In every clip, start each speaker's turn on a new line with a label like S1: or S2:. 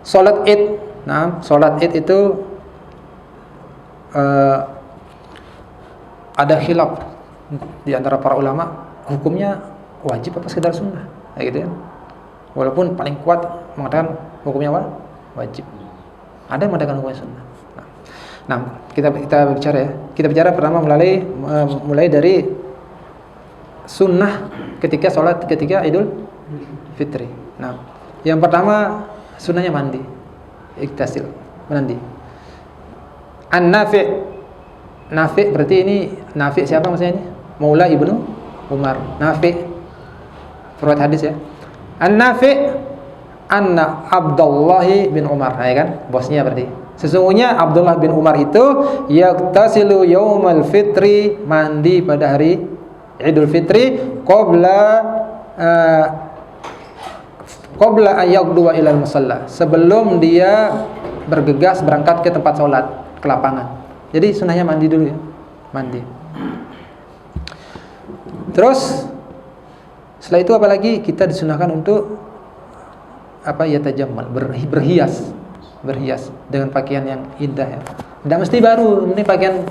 S1: Salat Id. Nah, salat Id itu ada khilaf di antara para ulama, hukumnya wajib apa sekedar sunnah, kayak gitu ya. Walaupun paling kuat mengatakan hukumnya apa? Wajib. Ada yang mengatakan hukumnya sunnah. Nah, kita bicara ya. Kita bicara pertama mulai dari sunnah ketika Idul Fitri. Nah, yang pertama sunnahnya mandi, iktasil, mandi. Nafi' berarti ini Nafi' siapa maksudnya ini? Maula Ibnu Umar. Nafi' riwayat hadis ya. An-Nafi' anna Abdullah bin Umar, ya kan? Bosnya berarti. Sesungguhnya Abdullah bin Umar itu yaktasilu yaumal fitri, mandi pada hari Idul Fitri qabla ayyaqduwa ilal musalla, sebelum dia bergegas berangkat ke tempat sholat, ke lapangan. Jadi sunnahnya mandi dulu ya, mandi. Terus setelah itu apalagi kita disunahkan untuk yatajammal, berhias dengan pakaian yang indah ya. Tidak mesti baru, ini pakaian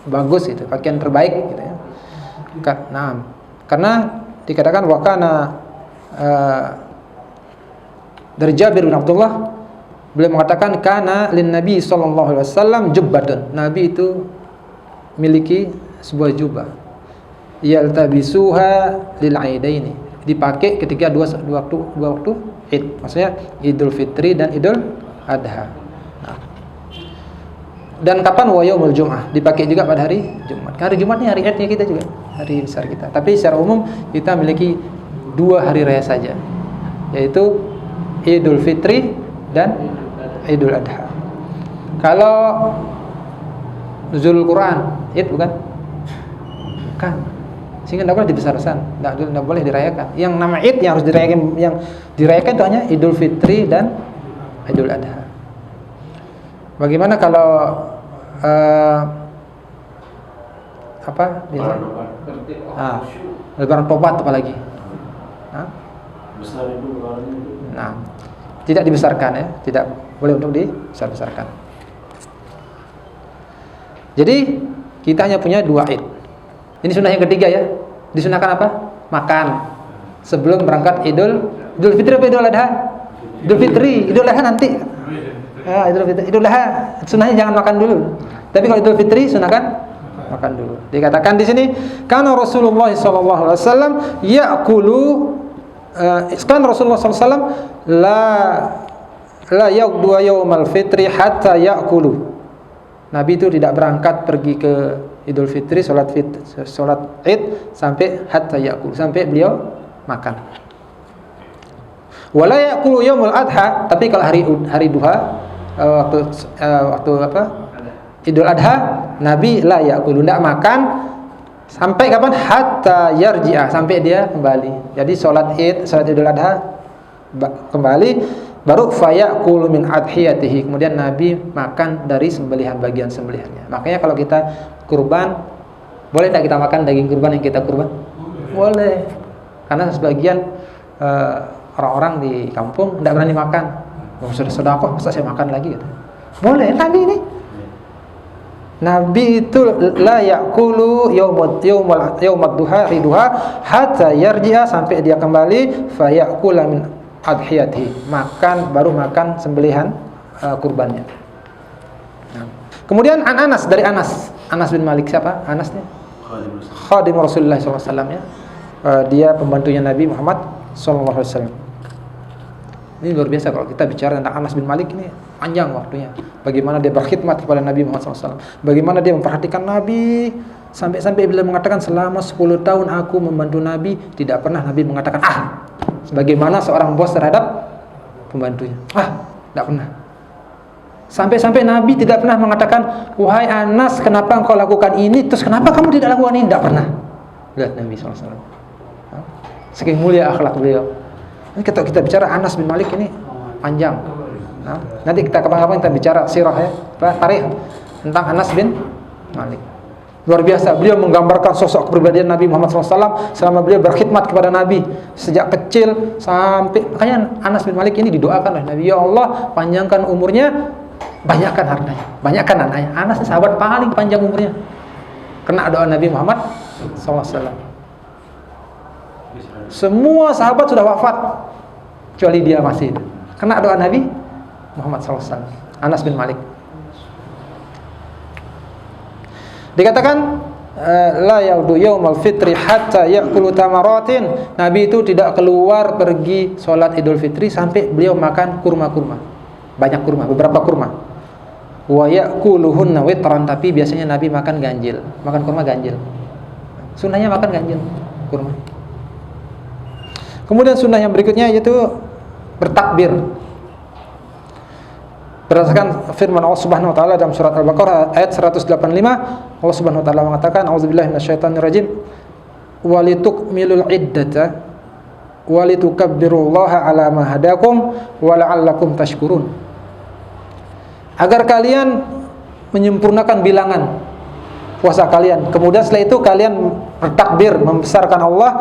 S1: bagus gitu, pakaian terbaik gitu ya. Nah, karena dikatakan wakana dari Jabir bin Abdullah, beliau mengatakan kana lin Nabi sallallahu alaihi wasallam jubbatun. Nabi itu memiliki sebuah jubah. Yaltabisuha lil aidaini. Dipakai ketika dua waktu Id. Maksudnya Idul Fitri dan Idul Adha. Nah. Dan kapan wa yaumul Jum'ah? Dipakai juga pada hari Jumat. Hari Jumat ini hari Idnya kita juga, hari besar kita. Tapi secara umum kita memiliki 2 hari raya saja, yaitu Idul Fitri dan Idul Adha. Kalau nuzulul Quran, Id bukan? Bukan. Sehingga tidak boleh dibesar-besarkan, tidak boleh dirayakan. Yang nama Id yang harus dirayakan itu hanya Idul Fitri dan Idul Adha. Bagaimana kalau biasa? Lebaran Tobat apalagi?
S2: Besar itu lebaran itu.
S1: Nah, tidak dibesarkan ya, tidak boleh untuk dibesar-besarkan. Jadi kita hanya punya 2 Id. Ini sunnah yang ketiga ya. Disunahkan apa? Makan sebelum berangkat Idul Fitri atau Idul Adha? Idul Fitri, Idul Adha nanti. Idul Adha sunnahnya jangan makan dulu. Tapi kalau Idul Fitri sunahkan makan dulu. Dikatakan di sini karena Rasulullah sallallahu alaihi wasallam ya'kulu Rasulullah sallallahu alaihi wasallam la yaqdu yaumal fitri hatta ya'kulu. Nabi itu tidak berangkat pergi ke Idul Fitri salat Id sampai hatta ya'kulu, sampai beliau makan. Wala ya'kulu yaumul adha, tapi kalau hari duha waktu Idul Adha, Nabi la ya'kulu, tidak makan sampai kapan? Hatta yarji'a, sampai dia kembali. Jadi salat Idul Adha kembali, baru fayaqulu min adhiyatihi, kemudian Nabi makan dari bagian sembelihannya. Makanya kalau kita kurban, boleh tak kita makan daging kurban yang kita kurban? Boleh. Karena sebagian orang-orang di kampung tidak berani makan. Sudah sedekah, masa saya makan lagi gitu. Boleh, Nabi ini. Nabi itu la ya'kulu yaumad duha, riduha hatta yarji'a, sampai dia kembali, fayaqula min adhiyatihi, baru makan sembelihan kurbannya. Nah. Kemudian Anas bin Malik, siapa Anasnya? Khadim Rasulullah SAW ya. Dia pembantunya Nabi Muhammad SAW. Ini luar biasa kalau kita bicara tentang Anas bin Malik, ini panjang waktunya. Bagaimana dia berkhidmat kepada Nabi Muhammad SAW, bagaimana dia memperhatikan Nabi, sampai beliau mengatakan selama 10 tahun aku membantu Nabi, tidak pernah Nabi mengatakan sebagaimana seorang bos terhadap pembantunya. Tidak pernah. Sampai Nabi tidak pernah mengatakan, wahai Anas, kenapa engkau lakukan ini, terus kenapa kamu tidak lakukan ini? Tidak pernah. Lihat Nabi SAW. Saking mulia akhlak beliau. Ini kita bicara Anas bin Malik ini panjang. Nah, nanti kita kapan-kapan kita bicara sirah ya, tarikh tentang Anas bin Malik. Luar biasa, beliau menggambarkan sosok kepribadian Nabi Muhammad SAW selama beliau berkhidmat kepada Nabi sejak kecil sampai, makanya Anas bin Malik ini didoakan oleh Nabi, ya Allah panjangkan umurnya, banyakkan hartanya, banyakkan anaknya. Anas sahabat paling panjang umurnya, kena doa Nabi Muhammad SAW. Semua sahabat sudah wafat kecuali dia masih kena doa Nabi Muhammad SAW. Anas bin Malik. Dikatakan la yaudu yaumal fitri hatta ya'kulu tamaratin. Nabi itu tidak keluar pergi sholat Idul Fitri sampai beliau makan kurma-kurma. Banyak kurma, beberapa kurma. Wa ya'kuluhunna witran, tapi biasanya Nabi makan ganjil. Makan kurma ganjil. Sunnahnya makan ganjil kurma. Kemudian sunnah yang berikutnya yaitu bertakbir. Berdasarkan firman Allah Subhanahu wa taala dalam surat Al-Baqarah ayat 185, Allah Subhanahu wa taala mengatakan, "A'udzubillahi minasyaitonir rajim. Walitukmilul iddata walitukabbirullaha 'ala ma hadakum wa la'allakum tashkurun." Agar kalian menyempurnakan bilangan puasa kalian. Kemudian setelah itu kalian bertakbir membesarkan Allah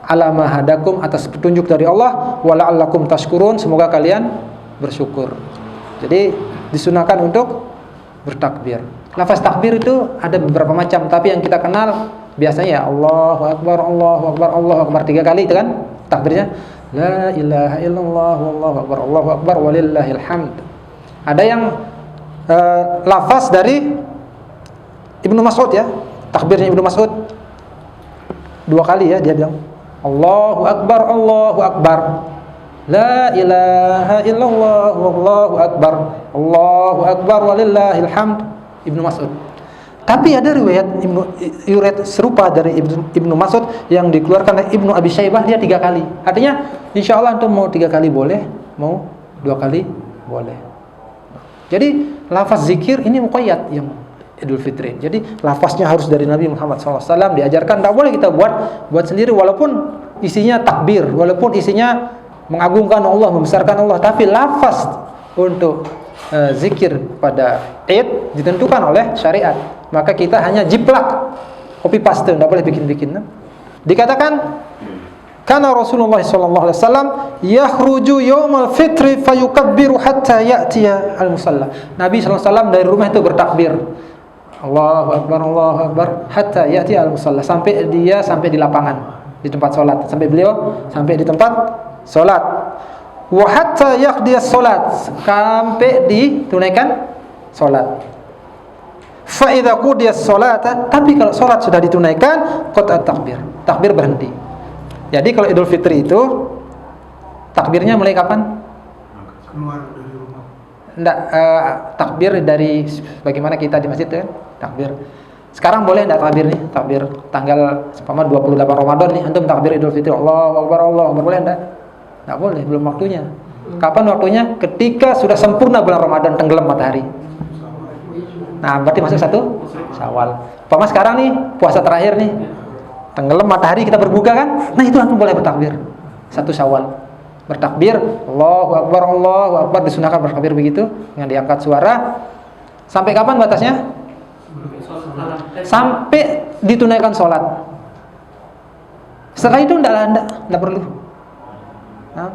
S1: 'ala ma hadakum, atas petunjuk dari Allah, wa la'allakum tashkurun, semoga kalian bersyukur. Jadi disunahkan untuk bertakbir. Lafaz takbir itu ada beberapa macam, tapi yang kita kenal biasanya Allahu Akbar, Allahu Akbar, Allahu Akbar 3 kali itu kan takbirnya. La ilaha illallah, Allahu Akbar, walillahil hamd. Ada yang lafaz dari Ibnu Mas'ud ya, takbirnya Ibnu Mas'ud 2 kali ya, dia bilang Allahu Akbar, Allahu Akbar. La ilaha illallah wallahu akbar, Allahu akbar walillahil hamd. Ibnu Mas'ud. Tapi ada riwayat serupa dari Ibnu Mas'ud yang dikeluarkan oleh Ibnu Abi Syaibah, dia 3 kali. Artinya insyaallah antum mau 3 kali boleh, mau 2 kali boleh. Jadi lafaz zikir ini muqayyad yang Idul Fitri. Jadi lafaznya harus dari Nabi Muhammad SAW diajarkan, tak boleh kita buat sendiri, walaupun isinya takbir, walaupun isinya mengagungkan Allah, membesarkan Allah, tapi lafaz untuk zikir pada Id ditentukan oleh syariat. Maka kita hanya jiplak, copy paste, tidak boleh bikin-bikin. Dikatakan kana Rasulullah sallallahu alaihi wasallam yakhruju yaumal fitri fayukabbiru hatta ya'tiya al-musalla. Nabi sallallahu alaihi wasallam dari rumah itu bertakbir, Allahu akbar, Allahu akbar, hatta ya'tiya al-musalla, sampai di lapangan, di tempat salat, sampai beliau sampai di tempat salat. Wa hatta yaqdiyas salat, sampai ditunaikan salat. Fa idza qudiyas salata, tapi kalau salat sudah ditunaikan, qata takbir, takbir berhenti. Jadi kalau Idul Fitri itu takbirnya mulai kapan?
S2: Keluar dari rumah.
S1: Enggak, takbir dari bagaimana kita di masjid kan? Takbir. Sekarang boleh enggak takbir nih? Takbir tanggal 28 Ramadan nih, antum takbir Idul Fitri, Allahu akbar, Allahu akbar, boleh enggak? Enggak boleh, belum waktunya. Kapan waktunya? Ketika sudah sempurna bulan Ramadan, tenggelam matahari. Nah, berarti masuk 1 Syawal. Umpama sekarang nih, puasa terakhir nih, tenggelam matahari, kita berbuka kan? Nah, itu antum boleh bertakbir 1 Syawal. Bertakbir, Allahu akbar, disunahkan bertakbir begitu dengan diangkat suara. Sampai kapan batasnya? Sampai ditunaikan sholat. Setelah itu enggak perlu. Nah,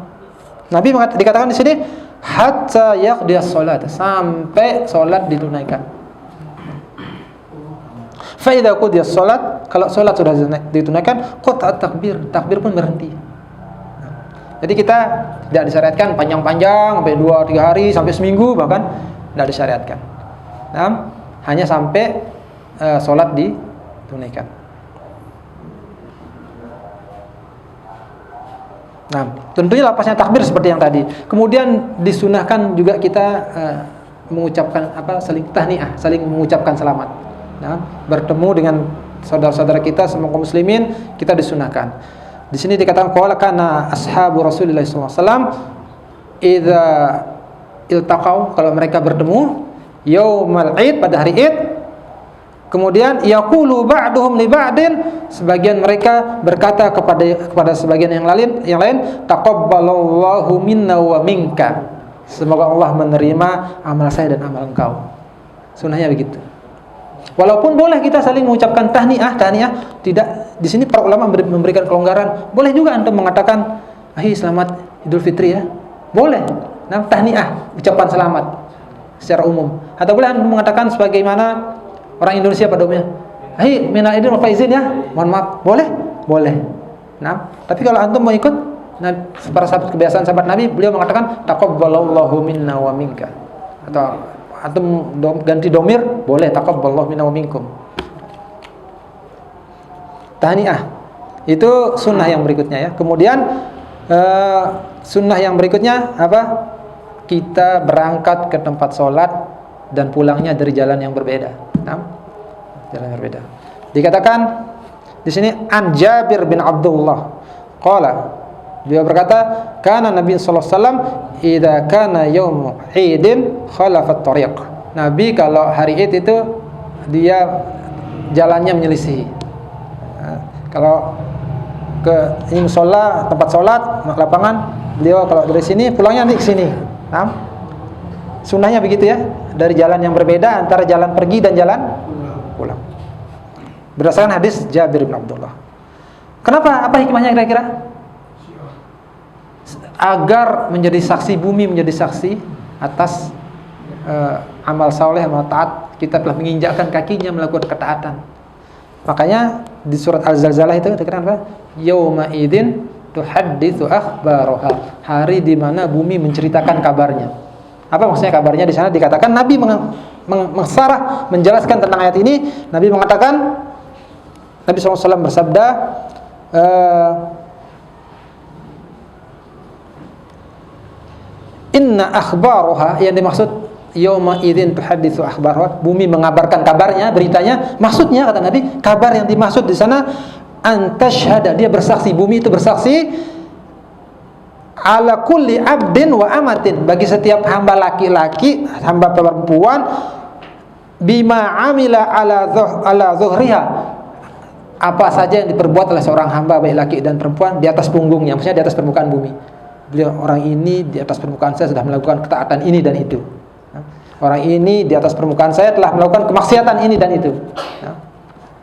S1: Nabi dikatakan di sini hatta yaqdiyas salat, sampai salat ditunaikan. Fa idza qudiyas salat, kalau salat sudah ditunaikan, qata takbir, takbir pun berhenti. Jadi kita tidak disyariatkan panjang-panjang sampai 2-3 hari, sampai seminggu bahkan tidak disyariatkan. Nah, hanya sampai salat ditunaikan. Nah, tentunya lapasnya takbir seperti yang tadi. Kemudian disunahkan juga kita mengucapkan saling tahniah, saling mengucapkan selamat. Nah, bertemu dengan saudara-saudara kita semua kaum muslimin, kita disunahkan. Di sini dikatakan qala kana ashabu Rasulillah sallallahu alaihi wasallam idza iltaqau, kalau mereka bertemu yaumal Id, pada hari Id, kemudian yaqulu ba'duhum li ba'din, sebagian mereka berkata kepada sebagian yang lain taqabbalallahu minna wa minka, semoga Allah menerima amal saya dan amal engkau. Sunnahnya begitu. Walaupun boleh kita saling mengucapkan tahniah, tidak di sini para ulama memberikan kelonggaran. Boleh juga antum mengatakan, selamat Idul Fitri ya. Boleh. Nah, tahniah, ucapan selamat secara umum. Atau boleh antum mengatakan sebagaimana orang Indonesia pada umumnya, minal aidin wal faizin ya. Mohon maaf. Boleh? Boleh. Nah, tapi kalau antum mau ikut, nah, para sahabat, kebiasaan sahabat Nabi, beliau mengatakan taqabbalallahu minna wa minka. Atau antum ganti domir, boleh taqabbalallahu minna wa minkum. Tahniah. Itu sunnah yang berikutnya ya. Kemudian sunnah yang berikutnya apa? Kita berangkat ke tempat sholat dan pulangnya dari jalan yang berbeda. Nah, jalan yang berbeda. Dikatakan di sini an Jabir bin Abdullah qala, beliau berkata, kana Nabi sallallahu alaihi wasallam idza kana yaum Idin khalafat tariq. Nabi kalau hari Id itu dia jalannya menyelisihi. Nah, kalau ke ini musola, tempat sholat, lapangan, beliau kalau dari sini pulangnya nanti ke sini. Nah, sunnahnya begitu ya, dari jalan yang berbeda antara jalan pergi dan jalan pulang. Berdasarkan hadis Jabir bin Abdullah. Kenapa? Apa hikmahnya kira-kira? Agar menjadi saksi, bumi menjadi saksi atas amal saleh, amal taat. Kita telah menginjakkan kakinya melakukan ketaatan. Makanya di surat Al-Zalzalah itu dikatakan apa? Yauma idzin tuhadditsu akhbaraha. Hari di mana bumi menceritakan kabarnya. Apa maksudnya kabarnya? Di sana dikatakan Nabi mengsarah, menjelaskan tentang ayat ini. Nabi mengatakan, Nabi SAW bersabda, inna akhbaraha, yang dimaksud yauma idzin tuhadditsu akhbaraha, bumi mengabarkan kabarnya, beritanya. Maksudnya kata Nabi, kabar yang dimaksud di sana antashhada, dia bersaksi, bumi itu bersaksi ala kulli abdin wa amatin, bagi setiap hamba laki-laki, hamba perempuan, bima amila ala zuhriha, apa saja yang diperbuat oleh seorang hamba baik laki dan perempuan di atas punggungnya, maksudnya di atas permukaan bumi. Beliau, orang ini di atas permukaan saya sudah melakukan ketaatan ini dan itu. Orang ini di atas permukaan saya telah melakukan kemaksiatan ini dan itu.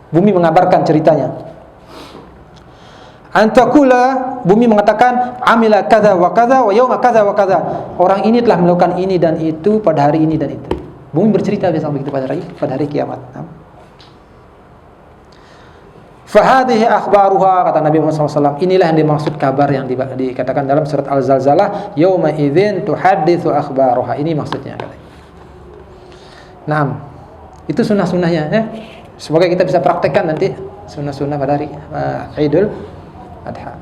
S1: Bumi mengabarkan ceritanya. Antakula, bumi mengatakan amila kadza wa kadza wa yauma kadza wa kadza. Orang ini telah melakukan ini dan itu pada hari ini dan itu. Bumi bercerita biasa begitu pada hari kiamat. Fahadhihi akhbaruha, kata Nabi Muhammad SAW. Inilah yang dimaksud kabar yang dikatakan dalam surat Al-Zalzalah, yauma idzin tuhadditsu akhbaruha. Ini maksudnya. Nah, itu sunnah-sunnahnya ya. Semoga kita bisa praktekkan nanti sunnah-sunnah pada hari Idul Adha.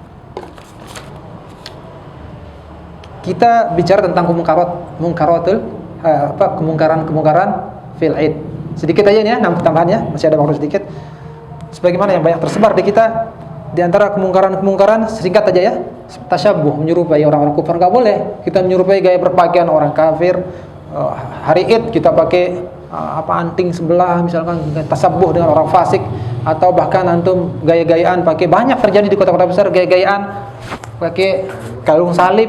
S1: Kita bicara tentang kemungkaran fil Id. Sedikit aja nih ya, tambahannya, masih ada waktu sedikit. Sebagaimana yang banyak tersebar di kita, di antara kemungkaran singkat aja ya, tasyabbuh, menyerupai orang-orang kufar. Enggak boleh kita menyerupai gaya berpakaian orang kafir. Hari Id kita pakai anting sebelah, misalkan tasabbuh dengan orang fasik, atau bahkan antum gaya-gayaan pakai, banyak terjadi di kota-kota besar, gaya-gayaan pakai kalung salib,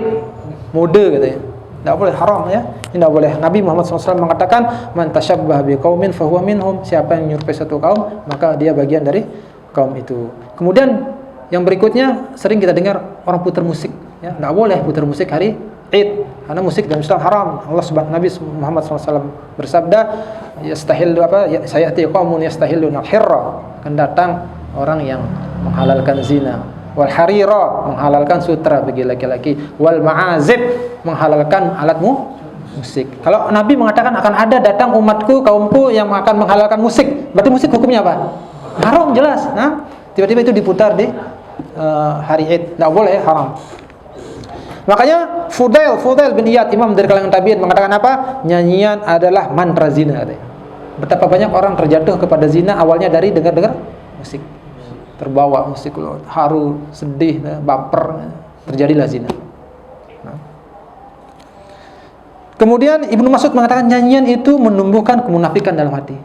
S1: mode gitu ya. Tidak boleh, haram ya. Tidak boleh. Nabi Muhammad SAW mengatakan, man tasyabbah biqaumin fahuwa minhum. Siapa yang menyerupai satu kaum, maka dia bagian dari kaum itu. Kemudian yang berikutnya, sering kita dengar orang putar musik ya. Tidak boleh putar musik hari Id, karena musik dalam Islam haram. Nabi Muhammad SAW bersabda, yastahillu sayati qaumun yastahilluna al-hirra, akan datang orang yang menghalalkan zina, wal harira, menghalalkan sutra bagi laki-laki, wal ma'azib, menghalalkan alat musik. Kalau Nabi mengatakan akan ada datang umatku, kaumku yang akan menghalalkan musik, berarti musik hukumnya apa? Haram jelas. Nah, tiba-tiba itu diputar di hari Id, tidak boleh, haram. Makanya Fudail bin Iyad, imam dari kalangan tabi'in, mengatakan apa? Nyanyian adalah mantra zina. Betapa banyak orang terjatuh kepada zina awalnya dari dengar-dengar musik. Terbawa musik, haru, sedih, baper, terjadilah zina. Kemudian Ibnu Mas'ud mengatakan nyanyian itu menumbuhkan kemunafikan dalam hati.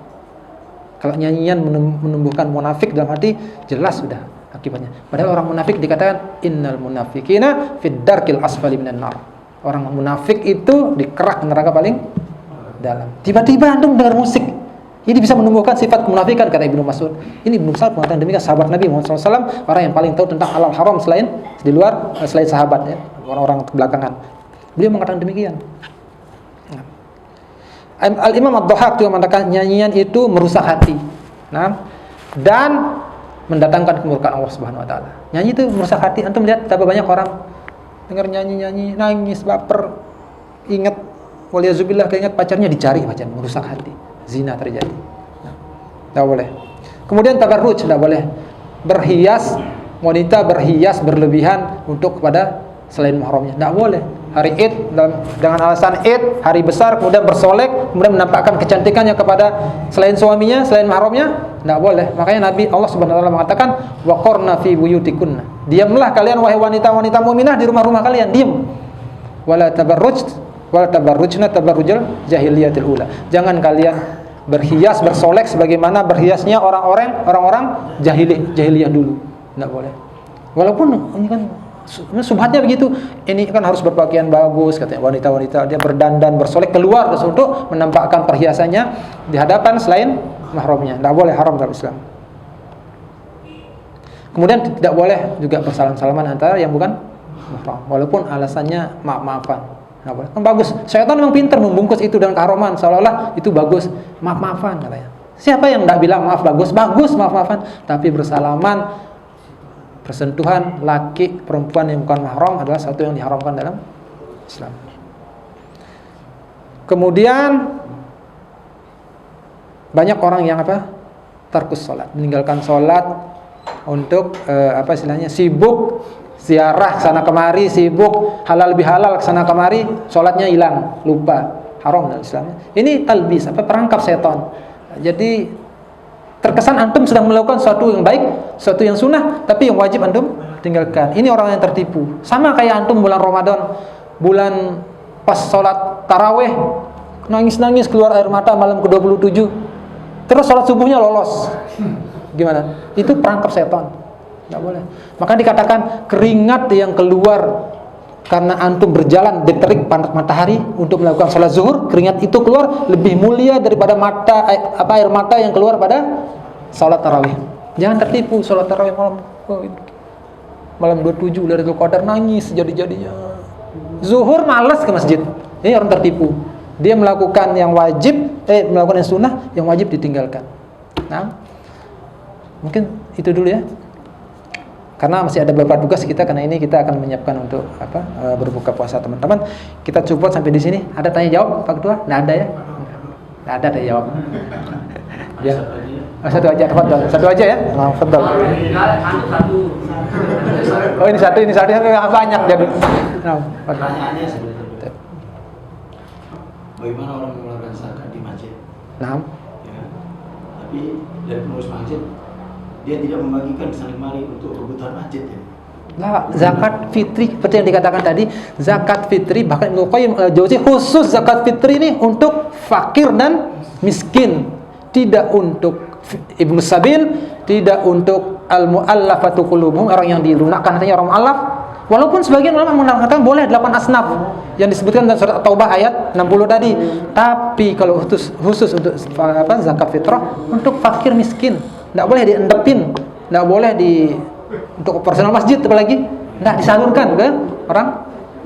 S1: Kalau nyanyian menumbuhkan munafik dalam hati, jelas sudah akibatnya. Padahal orang munafik dikatakan innal munafiqina fid darkil asfali minan nar. Orang munafik itu di kerak neraka paling dalam. Tiba-tiba antum dengar musik, Ini bisa menumbuhkan sifat kemunafikan, kata Ibnu Mas'ud. Ini Ibnu Mas'ud mengatakan demikian, sahabat Nabi Muhammad SAW, orang yang paling tahu tentang halal haram selain sahabat, ya, orang-orang belakangan. Beliau mengatakan demikian. Al-Imam Ad-Dhahhak juga mengatakan nyanyian itu merusak hati. Nah, dan mendatangkan kemurkaan Allah Subhanahu wa taala. Nyanyi itu merusak hati. Antum lihat betapa banyak orang dengar nyanyi-nyanyi, nangis, baper, ingat waliyazubillah, keinget pacarnya, dicari pacar, merusak hati. Zina terjadi. Tidak boleh. Kemudian tabarruj, tidak boleh. Berhias, wanita berhias berlebihan untuk kepada selain mahramnya. Tidak boleh. Hari Id dengan alasan Id, hari besar, kemudian bersolek, kemudian menampakkan kecantikannya kepada selain suaminya, selain mahramnya, tidak boleh. Makanya Nabi Allah Subhanahu wa taala mengatakan waqarna fi buyutikunna. Diamlah kalian wahai wanita-wanita mukminah di rumah-rumah kalian, diam. Wala tabarrujna tabarrujal jahiliyatil ula. Jangan kalian berhias, bersolek sebagaimana berhiasnya orang-orang jahiliyah dulu. Tidak boleh. Walaupun ini kan subhatnya begitu, ini kan harus berpakaian bagus, katanya wanita-wanita dia berdandan, bersolek keluar untuk menampakkan perhiasannya di hadapan selain mahramnya. Tidak boleh, haram dalam Islam. Kemudian tidak boleh juga bersalam-salaman antara yang bukan mahram, walaupun alasannya maaf-maafan. Nah, kan bagus. Syaitan memang pintar membungkus itu dengan keharaman, seolah-olah itu bagus. Maaf-maafan katanya. Siapa yang tidak bilang maaf bagus? Bagus maaf-maafan. Tapi bersalaman, persentuhan laki perempuan yang bukan mahram adalah satu yang diharamkan dalam Islam. Kemudian banyak orang yang tarkus salat, meninggalkan salat untuk sibuk ziarah sana kemari, sibuk halal bihalal sana kemari, salatnya hilang, lupa. Haram dalam Islam. Ini talbis, perangkap setan. Jadi terkesan antum sedang melakukan sesuatu yang baik, sesuatu yang sunnah, tapi yang wajib antum tinggalkan. Ini orang yang tertipu. Sama kayak antum bulan Ramadan, bulan pas sholat taraweh, nangis-nangis keluar air mata malam ke-27, terus sholat subuhnya lolos. Gimana? Itu perangkap setan. Tidak boleh. Maka dikatakan keringat yang keluar karena antum berjalan di terik panas matahari untuk melakukan sholat zuhur, keringat itu keluar lebih mulia daripada air mata yang keluar pada sholat tarawih. Jangan tertipu sholat tarawih malam 27 Lailatul Qadar, nangis jadi-jadinya. Zuhur malas ke masjid. Ini orang tertipu. Dia melakukan yang wajib, melakukan yang sunnah, yang wajib ditinggalkan. Nah, mungkin itu dulu ya. Karena masih ada beberapa tugas kita, karena ini kita akan menyiapkan untuk berbuka puasa teman-teman. Kita cukup sampai di sini. Ada tanya jawab Pak Ketua? Nggak ada ya? Nggak ada tanya jawab. Ya. Satu aja, satu aja ya. Fadhal. Oh ini satu banyak jadi.
S3: Pertanyaannya sebenarnya, bagaimana orang mengeluarkan zakat di masjid?
S1: Nah.
S3: Ya, tapi dari pengurus masjid dia tidak membagikan kesana kemari untuk kebutuhan masjid ya.
S1: Nah, zakat fitri seperti yang dikatakan tadi, zakat fitri bahkan Ibnu Qayyim al-Jauziyah khusus zakat fitri ini untuk fakir dan miskin, tidak untuk ibnu sabil, tidak untuk al-muallafatu qulubuhum, orang yang dilunakkan hatinya, orang muallaf. Walaupun sebagian ulama mengatakan boleh 8 asnaf yang disebutkan dalam surat Taubah ayat 60 tadi, tapi kalau khusus untuk zakat fitrah untuk fakir miskin, tidak boleh diendepin, tidak boleh untuk personal masjid apalagi, tidak disalurkan ke orang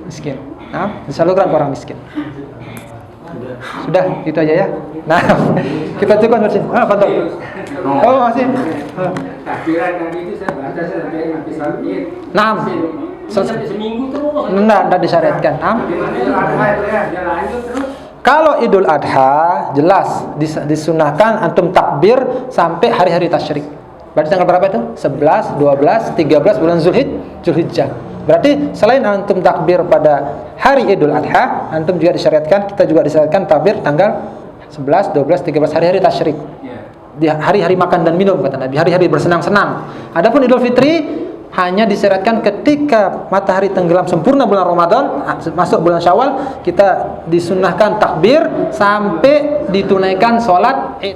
S1: miskin. Nah, disalurkan ke orang miskin. Sudah, itu aja ya. Nah, kita cukup bersih. Betul. Oh, masih.
S4: Takbiran tadi itu saya baca sampai salat Id.
S1: Nah,
S4: seminggu terus.
S1: Tidak disyariatkan. Kalau Idul Adha jelas disunahkan antum takbir sampai hari-hari tasyrik. Berarti tanggal berapa itu? 11, 12, 13 bulan Zulhijjah. Berarti selain antum takbir pada hari Idul Adha, antum juga disyariatkan, kita juga disyariatkan takbir tanggal 11, 12, 13 hari-hari tasyrik. Di hari-hari makan dan minum kata Nabi, hari-hari bersenang-senang. Adapun Idul Fitri hanya disyariatkan ketika matahari tenggelam sempurna bulan Ramadan, masuk bulan Syawal, kita disunahkan takbir sampai ditunaikan sholat Id.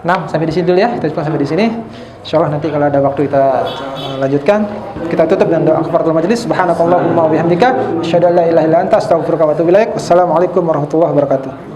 S1: Nah, sampai di sini dulu ya. Kita cukup sampai di sini. Insyaallah nanti kalau ada waktu kita lanjutkan. Kita tutup dengan doa kafaratul majelis. Subhanakallahumma wa bihamdika asyhadu an la ilaha illa anta astaghfiruka wa atubu ilaik. Wassalamualaikum warahmatullahi wabarakatuh.